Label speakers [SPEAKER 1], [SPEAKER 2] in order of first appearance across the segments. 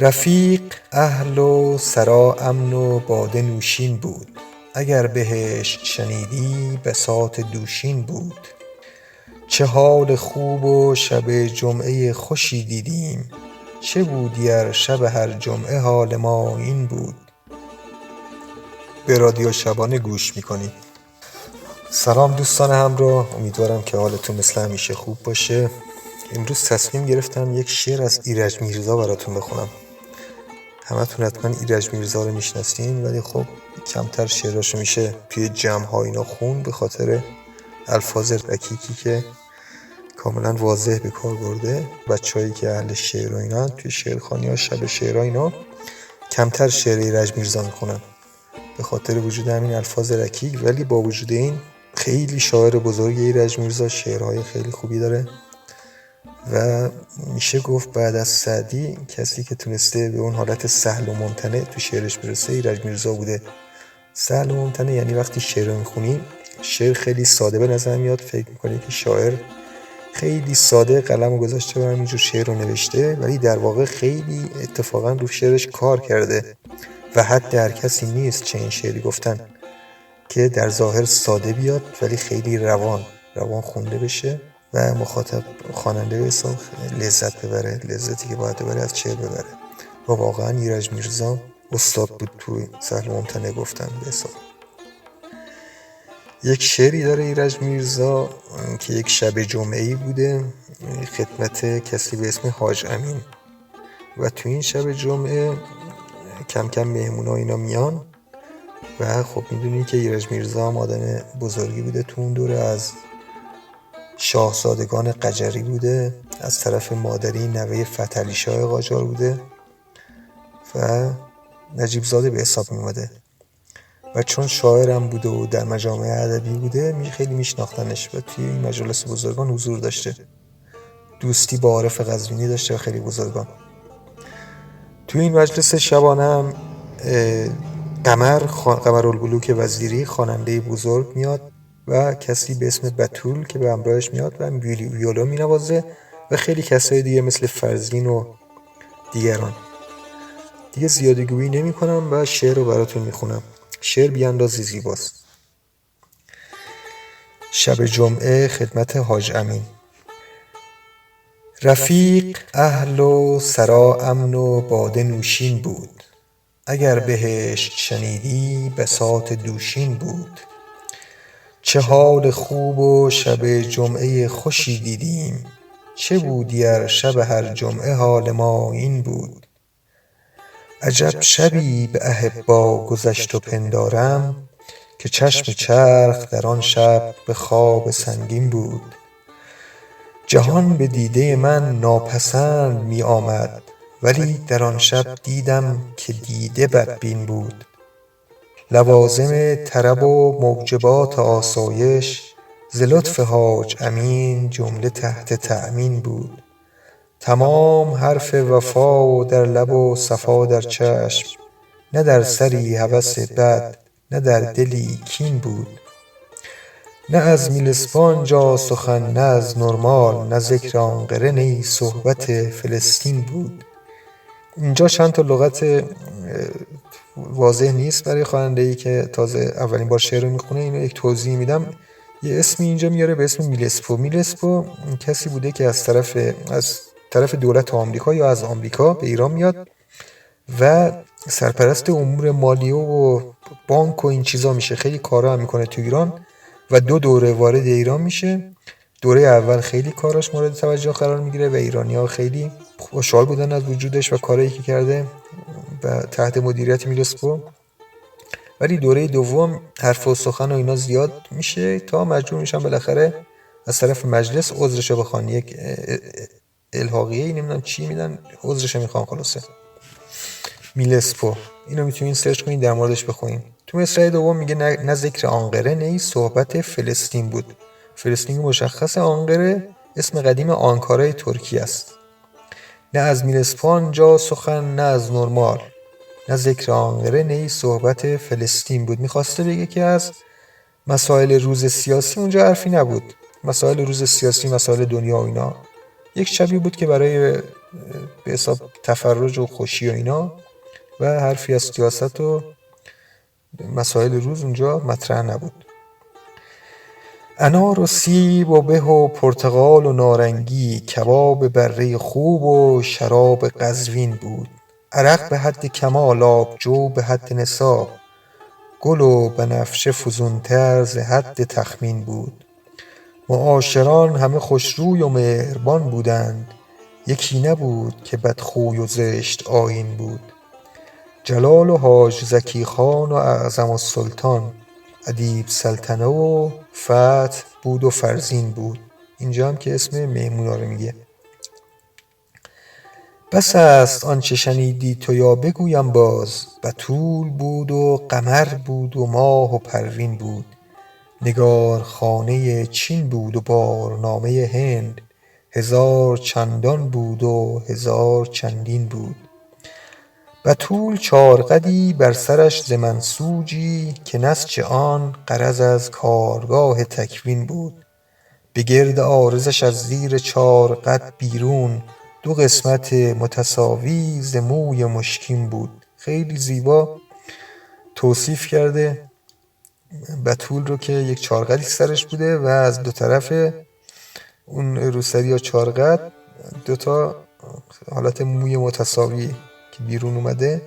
[SPEAKER 1] رفیق اهل و سرا امن و باده نوشین بود. اگر بهشت شنیدی بساط دوشین بود. چه حال خوب و شب جمعه خوشی دیدیم. چه بودی ار شب هر جمعه حال ما این بود. به رادیو شبانه گوش میکنی. سلام دوستان همراه، امیدوارم که حالتون مثل همیشه خوب باشه. امروز تصمیم گرفتم یک شعر از ایرج میرزا براتون بخونم. همتون حتما ایرج میرزا رو میشناسین، ولی خب کمتر شعراشو میشه توی جمع‌ها اینا خون، به خاطر الفاظ رکیکی که کاملا واضح به کار برده. بچه‌هایی که اهل شعر و اینا توی شعرخوانی‌ها شب شعرها اینا کمتر شعر ایرج میرزا میخونن به خاطر وجود همین الفاظ رکیک، ولی با وجود این خیلی شاعر بزرگ ایرج میرزا، شعرهای خیلی خوبی داره و میشه گفت بعد از سعدی کسی که تونسته به اون حالت سهل و ممتنع تو شعرش برسه ایرج میرزا بوده. سهل و ممتنع یعنی وقتی شعر رو میخونی شعر خیلی ساده به نظر میاد، فکر میکنی که شاعر خیلی ساده قلم گذاشته و همینجور شعر رو نوشته، ولی در واقع خیلی اتفاقا رو شعرش کار کرده و حد هر کسی نیست چنین شعری گفتن که در ظاهر ساده بیاد ولی خیلی روان خونده بشه و مخاطب خواننده به حساب لذت ببره، لذتی که باید ببره از شعر ببره. و واقعا ایرج میرزا استاد بود توی سهل و ممتنع گفتن به حساب. یک شعری داره ایرج میرزا که یک شب جمعه‌ای بوده خدمت کسی به اسم حاج امین و تو این شب جمعه کم کم مهمونا اینا میان و خب میدونی که ایرج میرزا هم آدم بزرگی بوده تو اون دوره، از شاهزادگان قجری بوده، از طرف مادری نوه فتحعلی شاه قاجار بوده و نجیب زاده به حساب میومده و چون شاعرم بوده و در مجامع ادبی بوده خیلی میشناختنش و توی این مجالس بزرگان حضور داشته، دوستی با عارف قزوینی داشته و خیلی بزرگان. توی این مجلس شبانه هم قمرالملوک وزیری خواننده بزرگ میاد و کسی به اسم بتول که به همراهش میاد و ویولون مینوازه و خیلی کسای دیگه مثل فرزین و دیگران. دیگه زیاده گویی نمی کنم و شعر رو براتون میخونم. شعر بیاندازی زیباست. شب جمعه خدمت حاج امین. رفیق اهل و سرا امن و باده نوشین بود. اگر بهشت شنیدی بساط دوشین بود. چه حال خوب و شب جمعه خوشی دیدیم. چه بودی ار شب هر جمعه حال ما این بود. عجب شبی به احبا گذشت و پندارم که چشم چرخ در آن شب به خواب سنگین بود. جهان به دیده من ناپسند می آمد ولی در آن شب دیدم که دیده بدبین بود. لوازم طرب و موجبات آسایش ز لطف حاج امین جمله تحت تأمین بود. تمام حرف وفا و در لب و صفا در چشم، نه در سری هوس بد نه در دلی کین بود. نه از میلسپان جا سخن نه از نرمال، نه ذکر آن قره نی صحبت فلسطین بود. اینجا چند تا لغت واضح نیست برای خواننده‌ای که تازه اولین بار شعر رو میخونه، اینو یک توضیح میدم. یه اسمی اینجا میاره به اسم میلسپو. میلسپو کسی بوده که از طرف دولت آمریکا یا از آمریکا به ایران میاد و سرپرست امور مالیه و بانک و این چیزا میشه، خیلی کارا هم میکنه تو ایران و 2 دوره وارد ایران میشه. دوره اول خیلی کاراش مورد توجه قرار میگیره و ایرانی‌ها خیلی خوشحال بودن از وجودش و کارایی که کرده و تحت مدیریت میلسپو. ولی دوره دوم حرف و سخن و اینا زیاد میشه تا مجبور میشن بالاخره از طرف مجلس عذرشو بخوان، یک الحاقیه نمیدونم چی میدن، عذرشو میخوان. خلاصه میلسپو اینو میتونین سرچ کنین در موردش بخونین. تو مصرع دوم میگه نه ذکر آنقره نی صحبت فلسطین بود. فلسطین مشخص، آنقره اسم قدیم آنکارای ترکیه است. نه از میلسپان جا سخن نه از نرمال، نه ذکر آنقره نی صحبت فلسطین بود. میخواسته بگه که از مسائل روز سیاسی اونجا حرفی نبود. مسائل روز سیاسی، مسائل دنیا و اینا یک شبی بود که برای به حساب تفرج و خوشی و اینا و حرفی از سیاست و مسائل روز اونجا مطرح نبود. انار و سیب و به و پرتقال و نارنگی، کباب بره خوب و شراب قزوین بود. عرق به حد کمال، آبجو به حد نصاب، گل و بنفشه فزونتر ز حد تخمین بود. معاشران همه خوشروی و مهربان بودند، یکی نبود که بدخوی و زشت آیین بود. جلال و حاج زکی خان و اعظم السلطان، ادیب سلطنه و فتح بود و فرزین بود. اینجا هم که اسم مهمونا رو میگه. بس است آنچه شنیدی تو یا بگویم باز، بتول بود و قمر بود و ماه و پروین بود. نگارخانه چین بود و بارنامه هند، هزار چندان بود و هزار چندین بود. بتول چارقدی بر سرش ز منسوجی، که نسج آن غرض از کارگاه تکوین بود. به گرد عارضش از زیر چارقد بیرون، دو قسمت متساوی ز موی مشکین بود. خیلی زیبا توصیف کرده بتول رو که یک چارقدی سرش بوده و از دو طرف اون روسری یا چارقد دوتا حالت موی متساوی که بیرون اومده،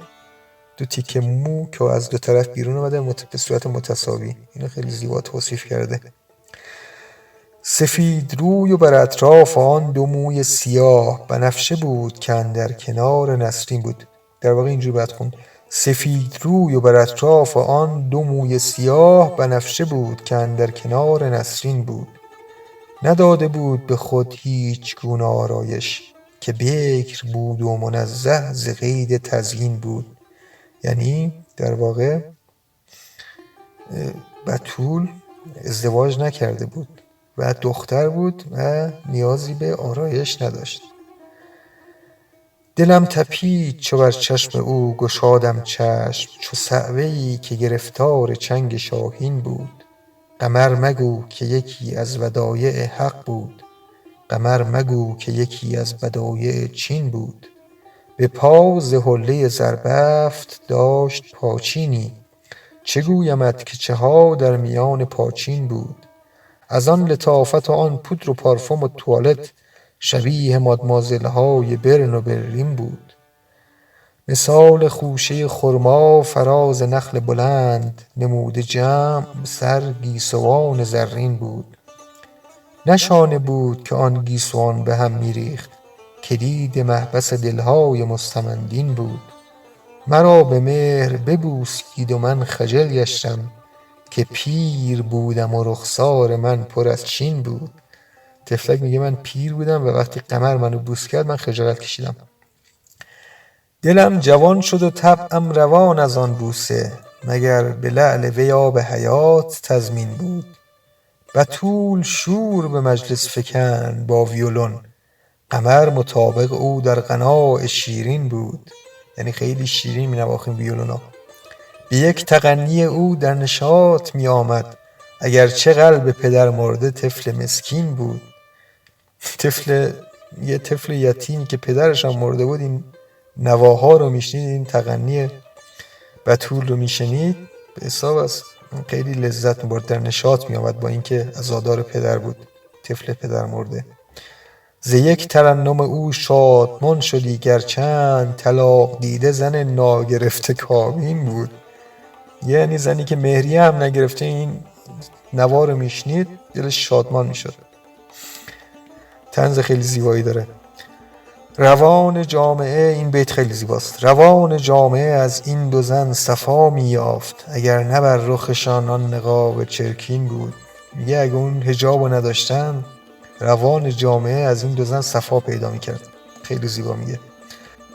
[SPEAKER 1] دو تیکه مو که از دو طرف بیرون اومده به صورت متساوی. اینو خیلی زیبا توصیف کرده. سفید روی و بر اطراف آن دو موی سیاه، بنفشه بود که اندر کنار نسرین بود. در واقع اینجوری باید خوند: سفید روی و بر اطراف آن دو موی سیاه، بنفشه بود که اندر کنار نسرین بود. نداده بود به خود هیچ گونه آرایش، که بکر بود و منزه ز قید تزیین بود. یعنی در واقع بتول ازدواج نکرده بود و دختر بود و نیازی به آرایش نداشت. دلم تپید چو بر چشم او گشادم چشم، چو صعوه‌ای که گرفتار چنگ شاهین بود. قمر مگو که یکی از ودایع حق بود، قمر مگو که یکی از بدایع چین بود. به پا ز حله زربفت داشت پاچینی، چه گویمت که چه ها در میان پاچین بود. از آن لطافت و آن پودر و پارفم و توالت، شبیه مادمازل های برن و برلین بود. مثال خوشه خرما فراز نخل بلند، نموده جمع سر گیسوان زرین بود. نه شانه بود که آن گیسوان به هم میریخت، کلید محبس دلهای مستمندین بود. مرا به مهر ببوسید و من خجل گشتم، که پیر بودم و رخسار من پر از چین بود. طفلک میگه من پیر بودم و وقتی قمر منو بوس کرد من خجالت کشیدم. دلم جوان شد و طبعم روان از آن بوسه، مگر به لعل وی آب حیات تضمین بود. بتول شور به مجلس فکند با ویولون، قمر مطابق او در غناء شیرین بود. یعنی خیلی شیرین می نواخت این ویولونا. به یک تغنی او در نشاط می آمد، اگر چه قلب پدر مرده طفل مسکین بود. یه طفل یتیم که پدرش هم مرده بود این نواها رو میشنید، این تغنی بتول رو میشنید، به حساب از خیلی لذت می‌برد، در نشاط می آمد با اینکه عزادار پدر بود، طفل پدر مرده. ز یک ترنم او شادمان شدی گرچند، طلاق دیده زن ناگرفته کابین بود. یعنی زنی که مهریه هم نگرفته این نوا رو میشنید دلش شادمان میشد. طنز خیلی زیبایی داره. روان جامعه، این بیت خیلی زیباست، روان جامعه از این دو زن صفا می یافت، اگر نه بر رخشان آن نقاب چرکین بود. میگه اگه اون حجابو نداشتن روان جامعه از این دو زن صفا پیدا میکرد. خیلی زیبا میگه.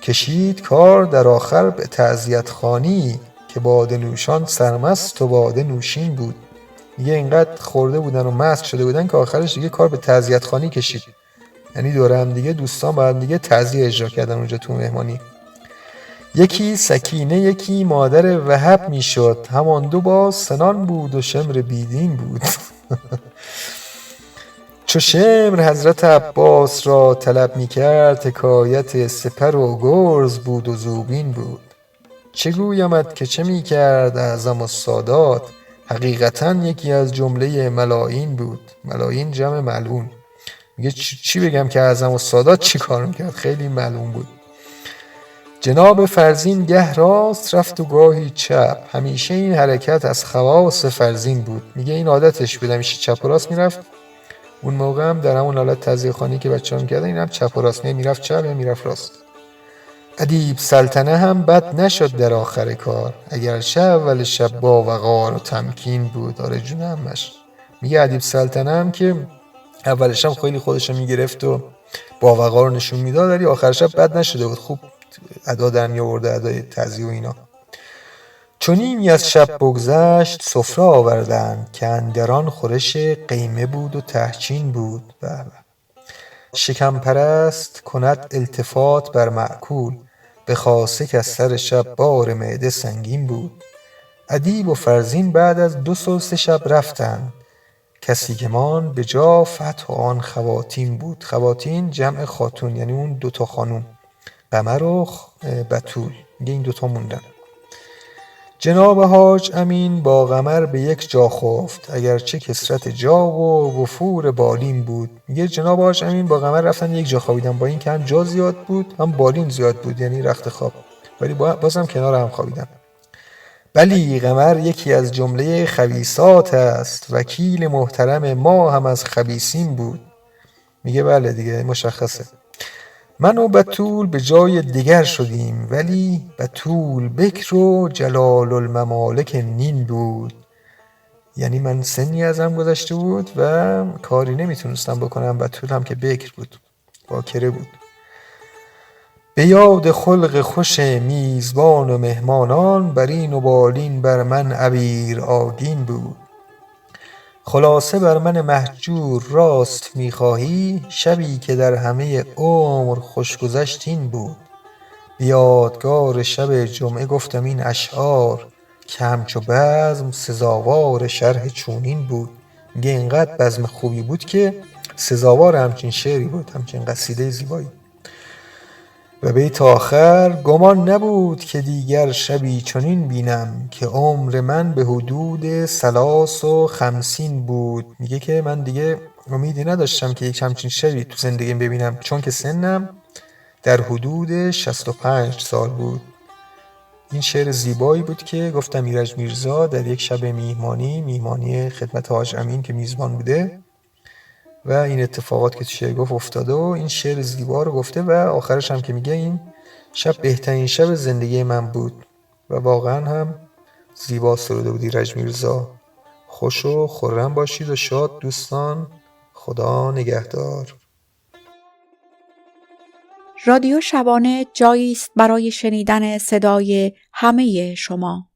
[SPEAKER 1] کشید کار در آخر به تعزیت خوانی، که باده نوشان سرمست و باده نوشین بود. میگه اینقدر خورده بودن و مست شده بودن که آخرش دیگه کار به تعزیت خوانی کشید. یعنی دوره هم دیگه دوستان با هم دیگه تعزیه اجرا کردن اونجا تو مهمانی. یکی سکینه یکی مادر وهب میشد، همان دو باز سنان بود و شمر بیدین بود. چو شمر حضرت عباس را طلب می کرد، حکایت سپر و گرز بود و زوبین بود. چه گویمت که چه می کرد اعظم السادات، حقیقتا یکی از جمله ملاعین بود. ملاعین جمع ملعون. میگه چی بگم که اعظم السادات چی کار میکرد، خیلی ملعون بود. جناب فرزین گه راست رفت و گاهی چپ، همیشه این حرکت از خواص فرزین بود. میگه این عادتش بود، همیشه چپ و راست میرفت. اون موقع هم در همون حالت تزیه خانی که بچه‌ها میکردن، این هم چپ و راست، میرفت چپ میرفت راست. ادیب سلطنه هم بد نشد در آخر کار، اگرچه اول شب با وقار و تمکین بود. آره جون همش. میگه ادیب سلطنه هم که اولش هم خیلی خودش میگرفت و با وقار نشون میداد، ولی آخر شب بد نشده بود، خوب ادا در می آورده، ادای تعزیه و اینا. چون نیمی از شب بگذشت سفره آوردند، که اندران خورش قیمه بود و تهچین بود. شکم پرست کند التفات بر مأکول، به خاصه که از سر شب بار معده سنگین بود. ادیب و فرزین بعد از 2 ثلث شب رفتند. کسی که ماند به جا فتح آن خواتین بود. خواتین جمع خاتون، یعنی اون 2 تا خانوم، قمر و بتول. میگه این 2 تا موندن. جناب حاج امین با قمر به یک جا خفت، اگرچه کثرت جا و وفور بالین بود. میگه جناب حاج امین با قمر رفتن یک جا خوابیدن، با این که هم جا زیاد بود هم بالین زیاد بود، یعنی رخت خواب، ولی بازم کنار هم خوابیدن. بلی قمر یکی از جمله خبیثات است، وکیل محترم ما هم از خبیثین بود. میگه بله دیگه مشخصه. من و بتول به جای دیگر شدیم، ولی بتول بکر و جلال الممالک نین بود. یعنی من سنی ازم گذشته بود و کاری نمیتونستم بکنم. بتول هم که بکر بود، باکره بود. به یاد خلق خوش میزبان و مهمانان، برین و بالین بر من عبیر آگین بود. خلاصه بر من مهجور راست میخواهی، شبی که در همه عمر خوش گذشت این بود. به یادگار شب جمعه گفتم این اشعار، که همچو بزم سزاوار شرح چونین بود. میگه اینقدر بزم خوبی بود که سزاوار همچین شعری بود، همچین قصیده زیبایی. و بیت آخر: گمان نبود که دیگر شبی چنین بینم، که عمر من به حدود 53 بود. میگه که من دیگه امیدی نداشتم که یک همچین شبی تو زندگیم ببینم، چون که سنم در حدود 65 سال بود. این شعر زیبایی بود که گفتم ایرج میرزا در یک شب میهمانی خدمت حاج امین که میزبان بوده و این اتفاقات که تو شعر گفت افتاده و این شعر زیبا رو گفته و آخرش هم که میگه این شب بهترین شب زندگی من بود و واقعا هم زیبا سروده بود ایرج میرزا. خوش و خرم باشید و شاد دوستان. خدا نگهدار.
[SPEAKER 2] رادیو شبانه جایی است برای شنیدن صدای همه شما.